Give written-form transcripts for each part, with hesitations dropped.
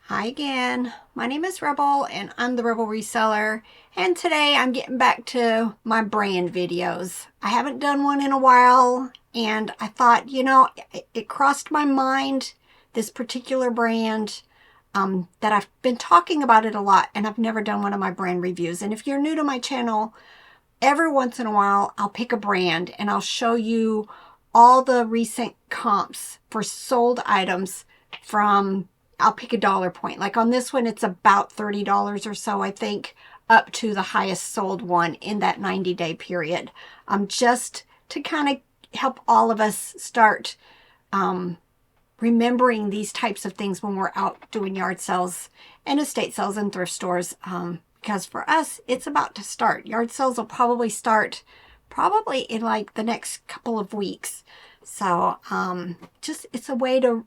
Hi again, my name is Rebel and I'm the Rebel Reseller, and today I'm getting back to my brand videos. I haven't done one in a while and I thought, it crossed my mind, this particular brand, that I've been talking about it a lot and I've never done one of my brand reviews. And if you're new to my channel, every once in a while I'll pick a brand and I'll show you all the recent comps for sold items from, I'll pick a dollar point. Like on this one, it's about $30 or so, I think, up to the highest sold one in that 90-day period. Just to kind of help all of us start remembering these types of things when we're out doing yard sales and estate sales and thrift stores. Because for us, it's about to start. Yard sales will probably start in like the next couple of weeks. So it's a way to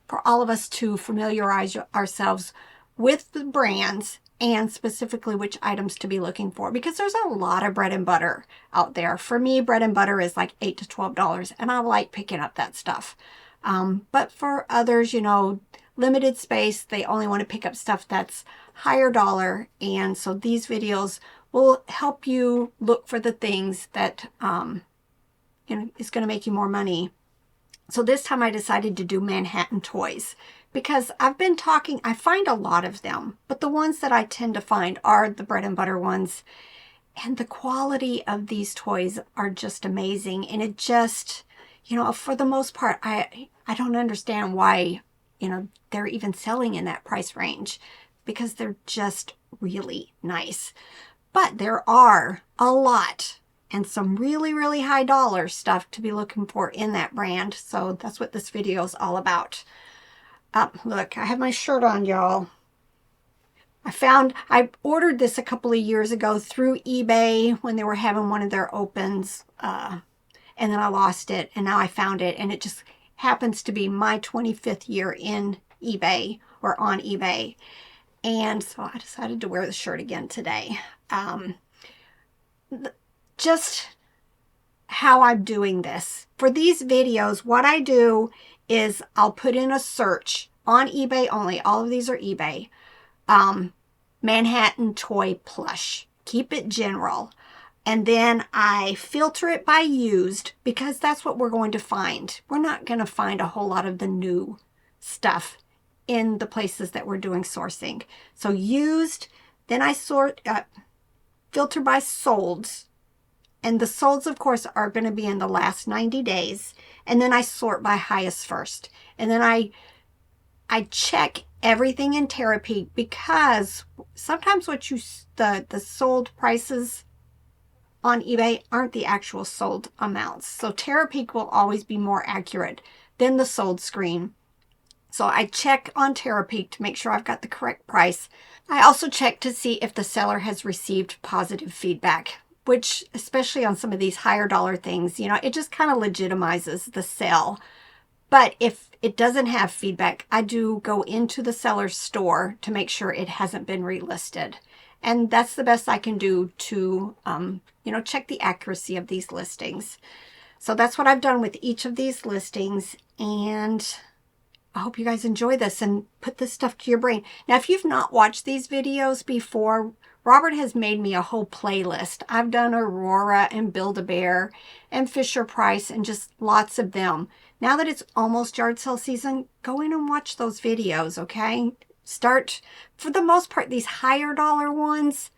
for all of us to familiarize ourselves with the brands and specifically which items to be looking for, because there's a lot of bread and butter out there. For me, bread and butter is like $8 to $12 and I like picking up that stuff. But for others, limited space, they only want to pick up stuff that's higher dollar. And so these videos will help you look for the things that is going to make you more money. So this time I decided to do Manhattan toys because I've been talking, I find a lot of them, but the ones that I tend to find are the bread and butter ones. And the quality of these toys are just amazing. And it just, for the most part, I don't understand why, they're even selling in that price range, because they're just really nice. But there are a lot and some really, really high dollar stuff to be looking for in that brand. So that's what this video is all about. Look, I have my shirt on, y'all. I ordered this a couple of years ago through eBay when they were having one of their opens. And then I lost it and now I found it, and it just happens to be my 25th year in eBay or on eBay. And so I decided to wear the shirt again today. Just how I'm doing this. For these videos, what I do is I'll put in a search on eBay only. All of these are eBay. Manhattan toy plush. Keep it general. And then I filter it by used, because that's what we're going to find. We're not going to find a whole lot of the new stuff in the places that we're doing sourcing. So used, then I filter by solds. And the solds, of course, are going to be in the last 90 days. And then I sort by highest first. And then I check everything in Terapeak, because sometimes the sold prices on eBay aren't the actual sold amounts. So Terapeak will always be more accurate than the sold screen. So I check on Terapeak to make sure I've got the correct price. I also check to see if the seller has received positive feedback, which, especially on some of these higher dollar things, it just kind of legitimizes the sale. But if it doesn't have feedback, I do go into the seller's store to make sure it hasn't been relisted. And that's the best I can do to, check the accuracy of these listings. So that's what I've done with each of these listings. And I hope you guys enjoy this and put this stuff to your brain. Now, if you've not watched these videos before, Robert has made me a whole playlist. I've done Aurora and Build-A-Bear and Fisher Price and just lots of them. Now that it's almost yard sale season, go in and watch those videos, okay? For the most part, these higher dollar ones,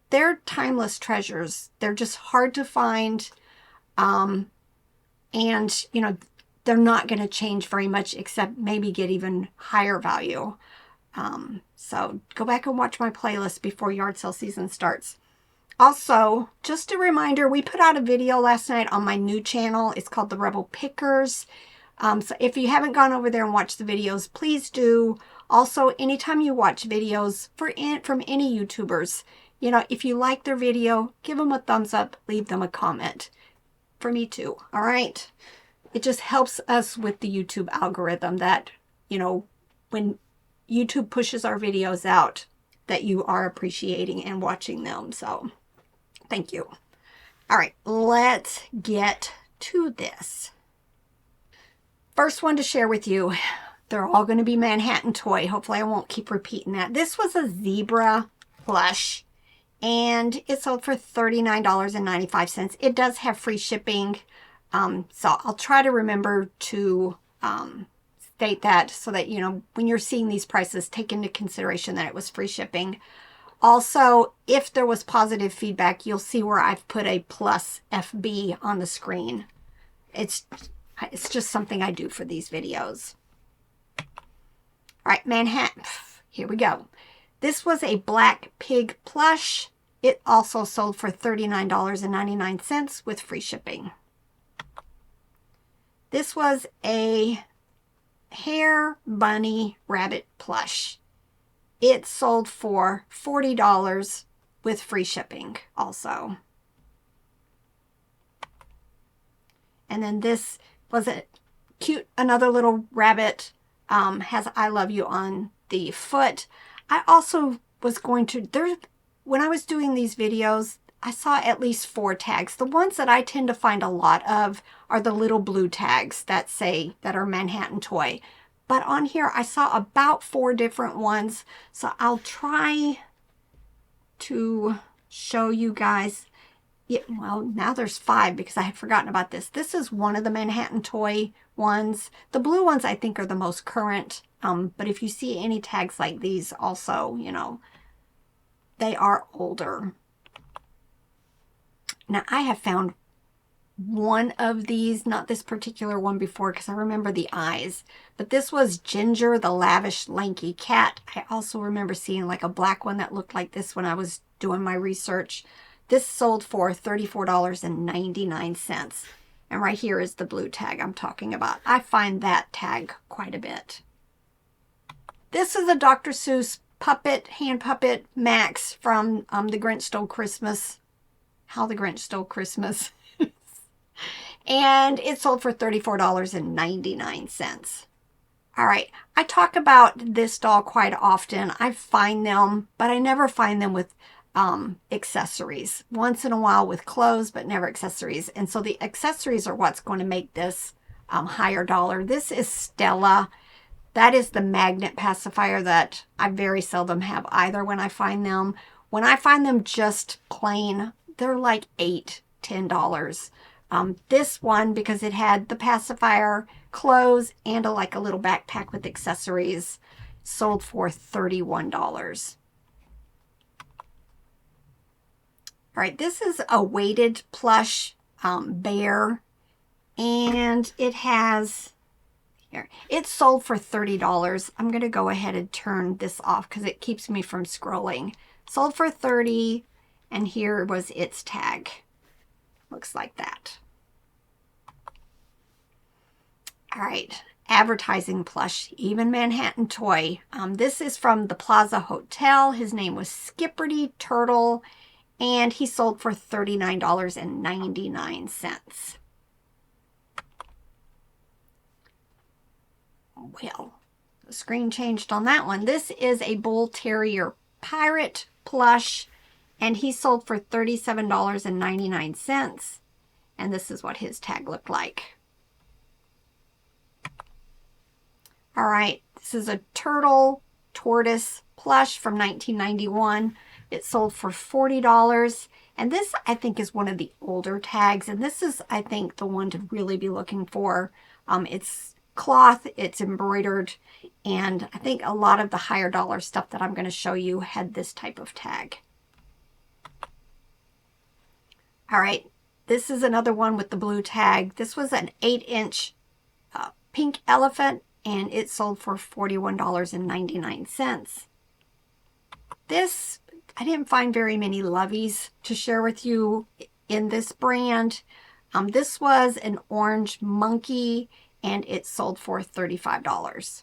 they're timeless treasures. They're just hard to find. And, they're not going to change very much, except maybe get even higher value. So go back and watch my playlist before yard sale season starts. Also, just a reminder, we put out a video last night on my new channel. It's called The Rebel Pickers. So if you haven't gone over there and watched the videos, please do. Also, anytime you watch videos from any YouTubers, if you like their video, give them a thumbs up, leave them a comment. For me too, all right? It just helps us with the YouTube algorithm that, when YouTube pushes our videos out, that you are appreciating and watching them. So thank you. All right, let's get to this. First one to share with you. they're all going to be Manhattan Toy. Hopefully I won't keep repeating that. This was a zebra plush, and it sold for $39.95. It does have free shipping, so I'll try to remember to state that so that, you know, when you're seeing these prices, take into consideration that it was free shipping. Also, if there was positive feedback, you'll see where I've put a plus FB on the screen. It's just something I do for these videos. All right, Manhattan, here we go. This was a black pig plush. It also sold for $39.99 with free shipping. This was a hair bunny rabbit plush. It sold for $40 with free shipping also. And then this was a cute, another little rabbit, has I love you on the foot. I also was going to, when I was doing these videos, I saw at least 4 tags. The ones that I tend to find a lot of are the little blue tags that say that are Manhattan Toy. But on here, I saw about 4 different ones. So I'll try to show you guys. Yeah, well, now there's 5 because I had forgotten about this. This is one of the Manhattan Toy ones. The blue ones I think are the most current. But if you see any tags like these also, you know, they are older. Now I have found one of these, not this particular one before because I remember the eyes, but this was Ginger the Lavish Lanky Cat. I also remember seeing like a black one that looked like this when I was doing my research. This sold for $34.99. And right here is the blue tag I'm talking about. I find that tag quite a bit. This is a Dr. Seuss puppet, hand puppet Max from The Grinch Stole Christmas. How the Grinch Stole Christmas. And it sold for $34.99. All right, I talk about this doll quite often. I find them, but I never find them with accessories. Once in a while with clothes, but never accessories. And so the accessories are what's going to make this higher dollar. This is Stella. That is the magnet pacifier that I very seldom have either when I find them. When I find them just plain, they're like $8, $10. This one, because it had the pacifier, clothes, and like a little backpack with accessories, sold for $31. All right, this is a weighted plush bear, and it has, here, it sold for $30. I'm going to go ahead and turn this off because it keeps me from scrolling. Sold for $30, and here was its tag. Looks like that. All right, advertising plush, even Manhattan Toy. This is from the Plaza Hotel. His name was Skipperty Turtle, and he sold for $39.99. Well, the screen changed on that one. This is a Bull Terrier Pirate plush, and he sold for $37.99. And this is what his tag looked like. All right, this is a Turtle Tortoise plush from 1991. It sold for $40. And this, I think, is one of the older tags. And this is, I think, the one to really be looking for. It's cloth, it's embroidered, and I think a lot of the higher dollar stuff that I'm going to show you had this type of tag. All right, this is another one with the blue tag. This was an 8-inch pink elephant, and it sold for $41.99. This, I didn't find very many loveys to share with you in this brand. This was an orange monkey, and it sold for $35.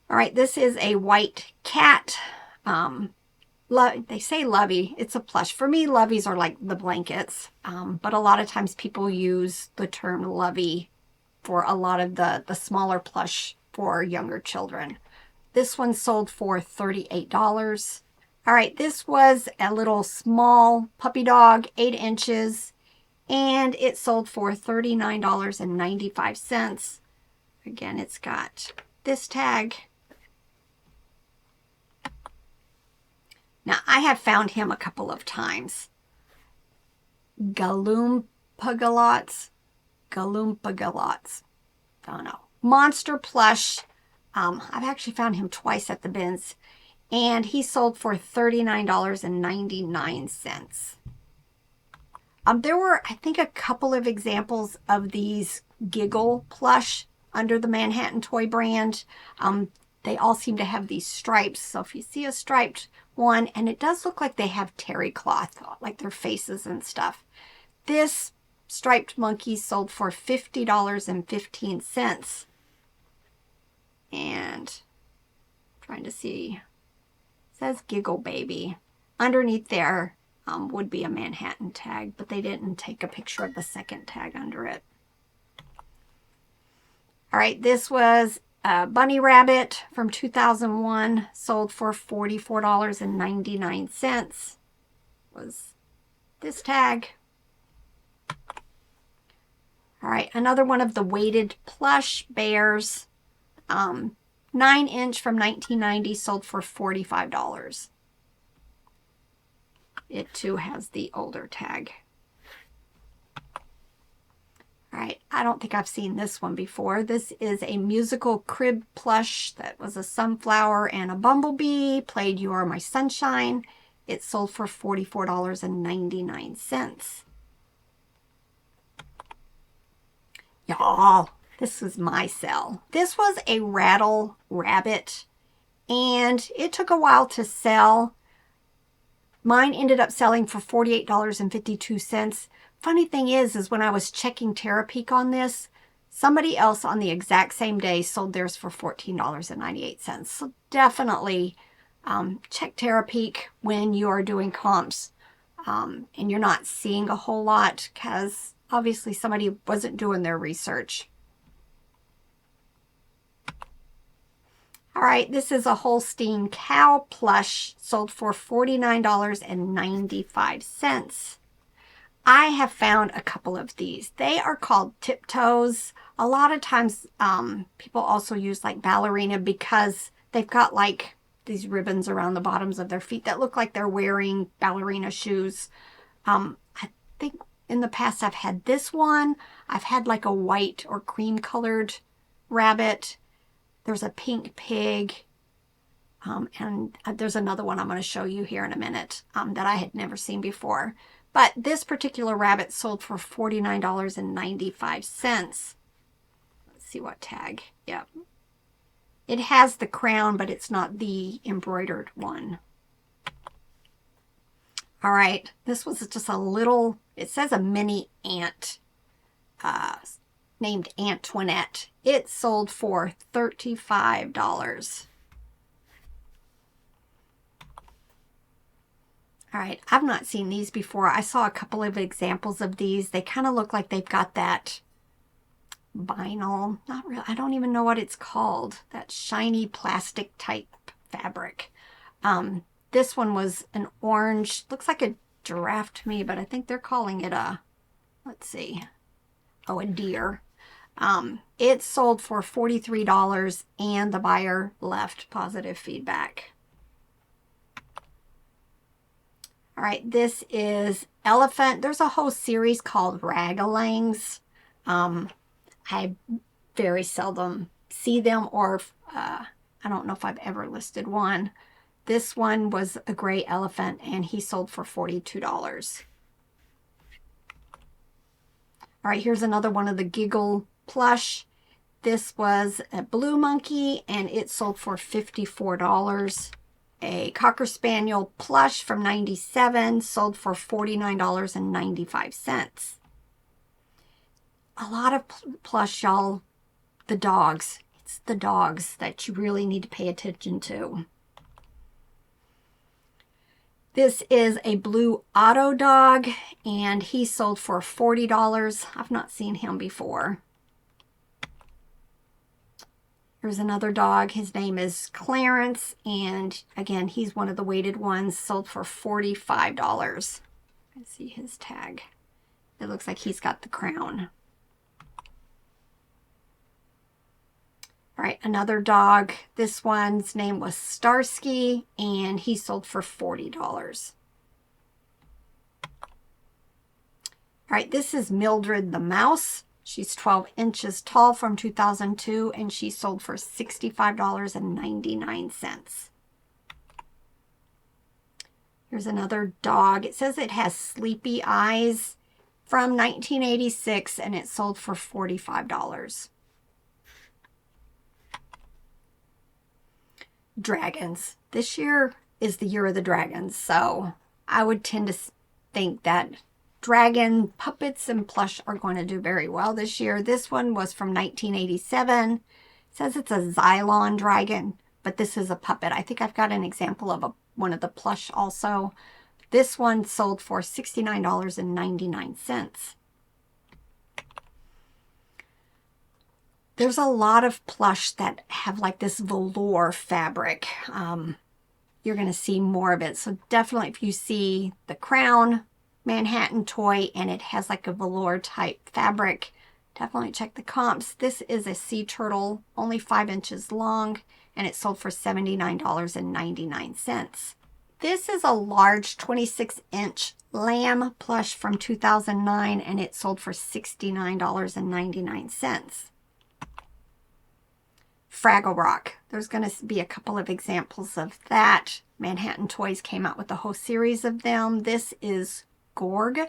All right, this is a white cat. They say lovey. It's a plush. For me, loveys are like the blankets, but a lot of times people use the term lovey for a lot of the smaller plush for younger children. This one sold for $38. All right, this was a little small puppy dog, 8 inches, and it sold for $39.95. Again, it's got this tag. Now, I have found him a couple of times. Galoompagalots. Galoompagalots. I don't know. Monster Plush. I've actually found him twice at the bins. And he sold for $39.99. There were, I think, a couple of examples of these Giggle Plush under the Manhattan Toy brand. They all seem to have these stripes. So if you see a striped one, and it does look like they have terry cloth, like their faces and stuff. This striped monkey sold for $50.15. And trying to see, it says Giggle Baby. Underneath there would be a Manhattan tag, but they didn't take a picture of the second tag under it. All right, this was a bunny rabbit from 2001, sold for $44.99. Was this tag. All right, another one of the weighted plush bears, 9-inch from 1990, sold for $45. It too has the older tag. All right, I don't think I've seen this one before. This is a musical crib plush that was a sunflower and a bumblebee, played You Are My Sunshine. It sold for $44.99. Y'all, this was my sell. This was a rattle rabbit, and it took a while to sell. Mine ended up selling for $48.52. Funny thing is when I was checking Terapeak on this, somebody else on the exact same day sold theirs for $14.98. So definitely check Terapeak when you are doing comps and you're not seeing a whole lot, because obviously somebody wasn't doing their research. All right, this is a Holstein cow plush, sold for $49.95. I have found a couple of these. They are called tiptoes. A lot of times people also use like ballerina, because they've got like these ribbons around the bottoms of their feet that look like they're wearing ballerina shoes. I think in the past I've had this one. I've had like a white or cream colored rabbit. There's a pink pig. And there's another one I'm going to show you here in a minute that I had never seen before. But this particular rabbit sold for $49.95. Let's see what tag. Yep. It has the crown, but it's not the embroidered one. All right. This was just a little, it says a mini ant named Antoinette. It sold for $35. All right, I've not seen these before. I saw a couple of examples of these. They kind of look like they've got that vinyl, not really, I don't even know what it's called, that shiny plastic type fabric. This one was an orange, looks like a giraffe to me, but I think they're calling it a, let's see, oh, a deer. It sold for $43 and the buyer left positive feedback. All right, this is elephant. There's a whole series called Ragalangs. I very seldom see them, or I don't know if I've ever listed one. This one was a gray elephant, and he sold for $42. All right, here's another one of the Giggle plush. This was a blue monkey, and it sold for $54. A Cocker Spaniel plush from 97 sold for $49.95. A lot of plush, y'all. The dogs. It's the dogs that you really need to pay attention to. This is a blue Otto dog, and he sold for $40. I've not seen him before. Here's another dog. His name is Clarence, and again, he's one of the weighted ones, sold for $45. I see his tag. It looks like he's got the crown. All right, another dog. This one's name was Starsky, and he sold for $40. All right, this is Mildred the Mouse. She's 12 inches tall from 2002, and she sold for $65.99. Here's another dog. It says it has sleepy eyes from 1986, and it sold for $45. Dragons. This year is the year of the dragons, so I would tend to think that dragon puppets and plush are going to do very well this year. This one was from 1987. It says it's a Xylon dragon, but this is a puppet. I think I've got an example of one of the plush also. This one sold for $69.99. There's a lot of plush that have like this velour fabric. You're going to see more of it. So definitely if you see the crown Manhattan toy and it has like a velour type fabric, definitely check the comps. This is a sea turtle, only 5 inches long, and it sold for $79.99. This is a large 26-inch lamb plush from 2009, and it sold for $69.99. Fraggle Rock. There's going to be a couple of examples of that. Manhattan Toys came out with a whole series of them. This is Gorg,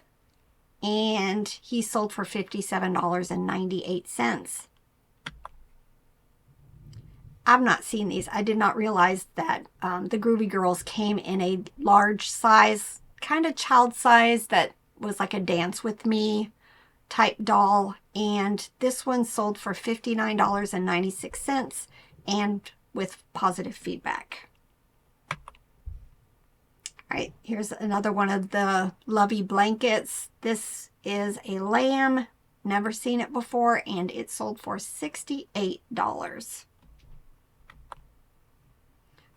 and he sold for $57.98. I've not seen these. I did not realize that the Groovy Girls came in a large size, kind of child size, that was like a Dance With Me type doll, and this one sold for $59.96 and with positive feedback. All right, here's another one of the Lovey blankets. This is a lamb, never seen it before, and it sold for $68.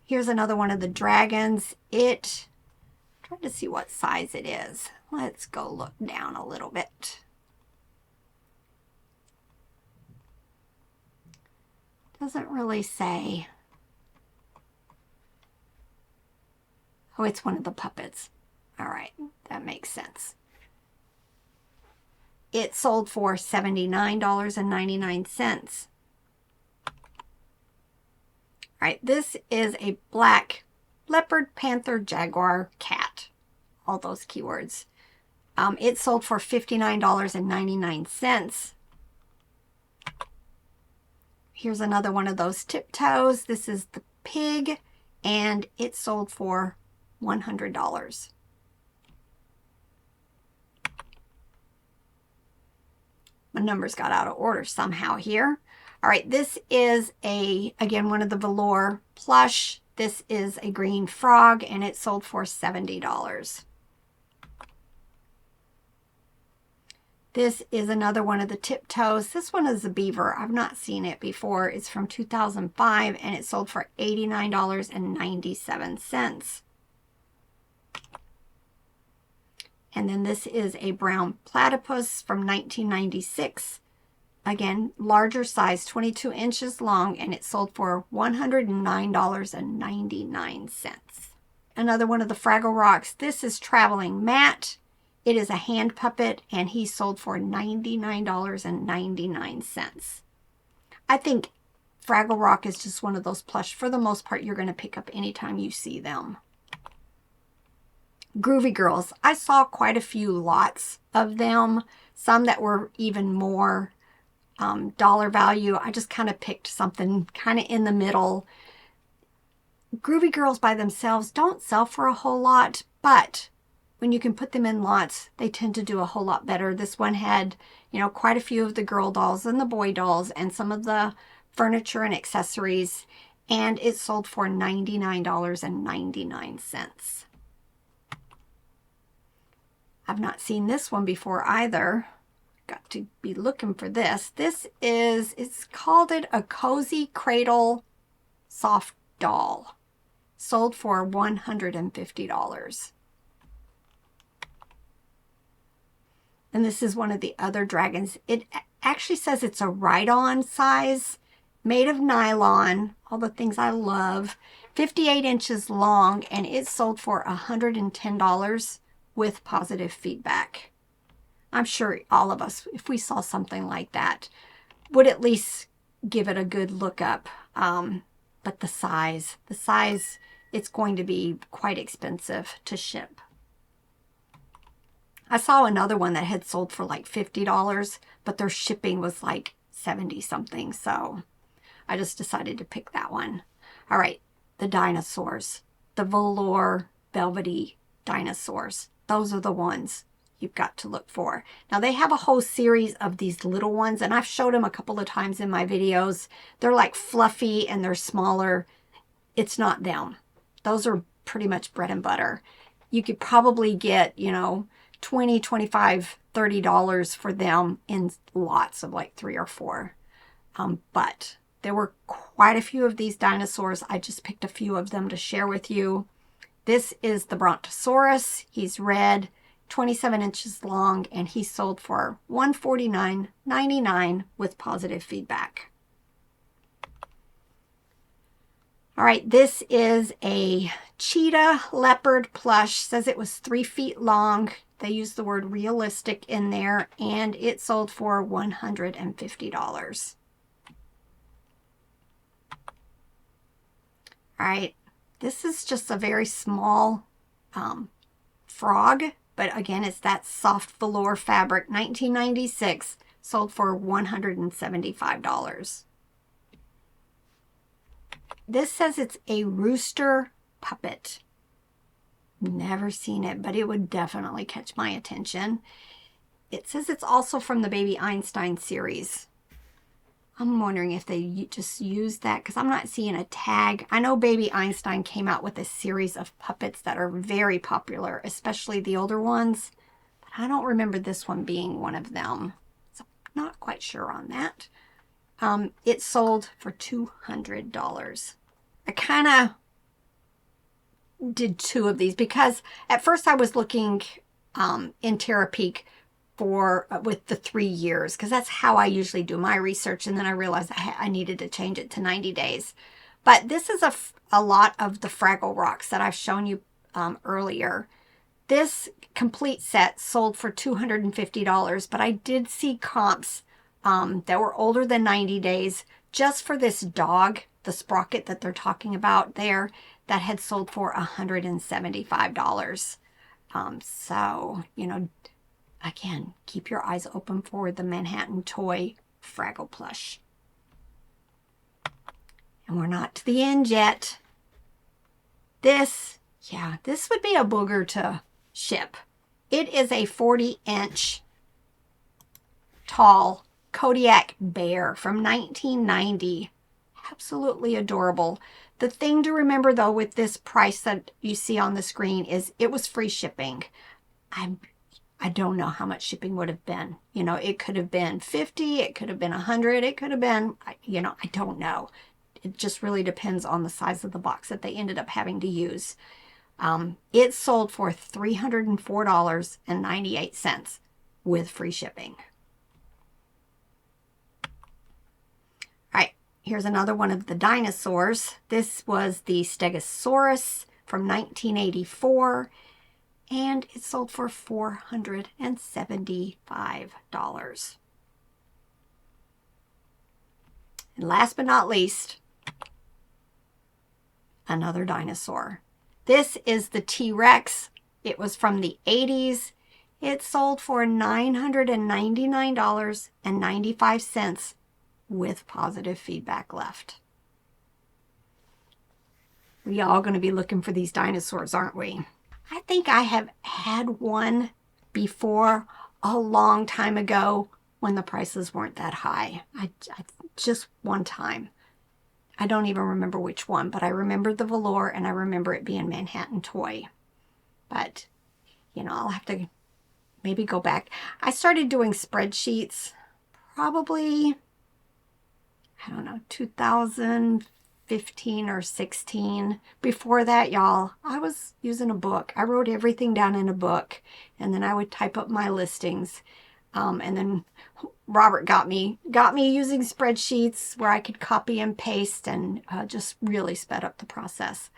Here's another one of the dragons. I'm trying to see what size it is. Let's go look down a little bit. Doesn't really say. Oh, it's one of the puppets. All right, that makes sense. It sold for $79.99. All right, this is a black leopard, panther, jaguar, cat. All those keywords. It sold for $59.99. Here's another one of those tiptoes. This is the pig, and it sold for $100. My numbers got out of order somehow here. All right, this is again, one of the velour plush. This is a green frog, and it sold for $70. This is another one of the tiptoes. This one is a beaver. I've not seen it before. It's from 2005, and it sold for $89.97. And then this is a brown platypus from 1996. Again, larger size, 22 inches long, and it sold for $109.99. Another one of the Fraggle Rocks. This is Traveling Matt. It is a hand puppet, and he sold for $99.99. I think Fraggle Rock is just one of those plush, for the most part, you're going to pick up anytime you see them. Groovy Girls. I saw quite a few lots of them, some that were even more dollar value. I just kind of picked something kind of in the middle. Groovy Girls by themselves don't sell for a whole lot, but when you can put them in lots, they tend to do a whole lot better. This one had, quite a few of the girl dolls and the boy dolls and some of the furniture and accessories, and it sold for $99.99. I've not seen this one before either. Got to be looking for this. It's called a Cozy Cradle Soft Doll. Sold for $150. And this is one of the other dragons. It actually says it's a ride-on size, made of nylon, all the things I love, 58 inches long, and it sold for $110 with positive feedback. I'm sure all of us, if we saw something like that, would at least give it a good look up. But the size, it's going to be quite expensive to ship. I saw another one that had sold for like $50, but their shipping was like 70 something. So I just decided to pick that one. All right, the dinosaurs, the velour velvety dinosaurs. Those are the ones you've got to look for. Now they have a whole series of these little ones, and I've showed them a couple of times in my videos. They're like fluffy and they're smaller. It's not them. Those are pretty much bread and butter. You could probably get, you know, $20, $25, $30 for them in lots of like 3 or 4. But there were quite a few of these dinosaurs. I just picked a few of them to share with you. This is the Brontosaurus. He's red, 27 inches long, and he sold for $149.99 with positive feedback. All right, this is a cheetah leopard plush. Says it was 3 feet long. They used the word realistic in there, and it sold for $150. All right, this is just a very small frog, but again, it's that soft velour fabric, 1996, sold for $175. This says it's a rooster puppet. Never seen it, but it would definitely catch my attention. It says it's also from the Baby Einstein series. I'm wondering if they just used that because I'm not seeing a tag. I know Baby Einstein came out with a series of puppets that are very popular, especially the older ones. But I don't remember this one being one of them. So I'm not quite sure on that. It sold for $200. I kind of did 2 of these because at first I was looking in Terapeak for with the 3 years because that's how I usually do my research, and then I realized I needed to change it to 90 days. But this is a lot of the Fraggle Rocks that I've shown you earlier. This complete set sold for $250, but I did see comps that were older than 90 days just for this dog, the sprocket that they're talking about there, that had sold for $175. So, you know, again, keep your eyes open for the Manhattan Toy Fraggle Plush. And we're not to the end yet. This would be a booger to ship. It is a 40-inch tall Kodiak bear from 1990. Absolutely adorable. The thing to remember, though, with this price that you see on the screen is it was free shipping. I don't know how much shipping would have been. You know, it could have been 50, it could have been 100, it could have been, you know, I don't know. It just really depends on the size of the box that they ended up having to use. It sold for $304.98 with free shipping. Here's another one of the dinosaurs. This was the Stegosaurus from 1984, and it sold for $475. And last but not least, another dinosaur. This is the T-Rex. It was from the 80s. It sold for $999.95 with positive feedback left. We all going to be looking for these dinosaurs, aren't we? I think I have had one before a long time ago when the prices weren't that high. I just one time. I don't even remember which one, but I remember the velour and I remember it being Manhattan Toy. But, you know, I'll have to maybe go back. I started doing spreadsheets probably, I don't know, 2015, 15 or 16. Before that, y'all, I was using a book. I wrote everything down in a book, and then I would type up my listings. And then Robert got me using spreadsheets where I could copy and paste, and just really sped up the process.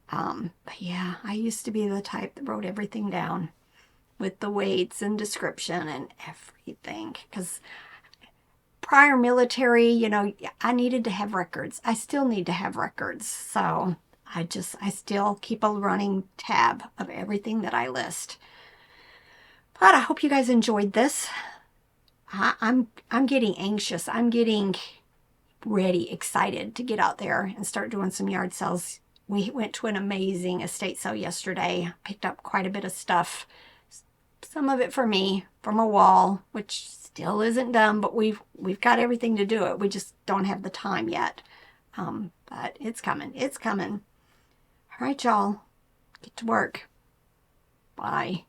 But yeah, I used to be the type that wrote everything down with the weights and description and everything, because prior military, you know, I needed to have records. I still need to have records. So I still keep a running tab of everything that I list. But I hope you guys enjoyed this. I'm getting anxious. I'm getting ready, excited to get out there and start doing some yard sales. We went to an amazing estate sale yesterday. Picked up quite a bit of stuff. Some of it for me from a wall, which still isn't done, but we've got everything to do it. We just don't have the time yet. But it's coming. It's coming. All right, y'all. Get to work. Bye.